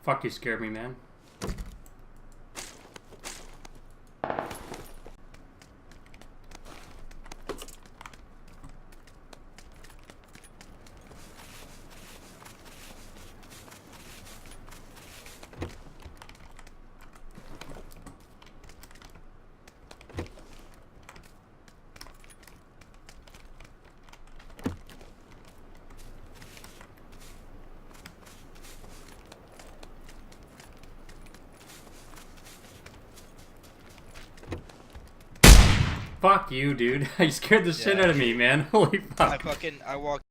Fuck, you scared me, man. Fuck you, dude. You scared the shit out of me, man. Holy fuck. I walked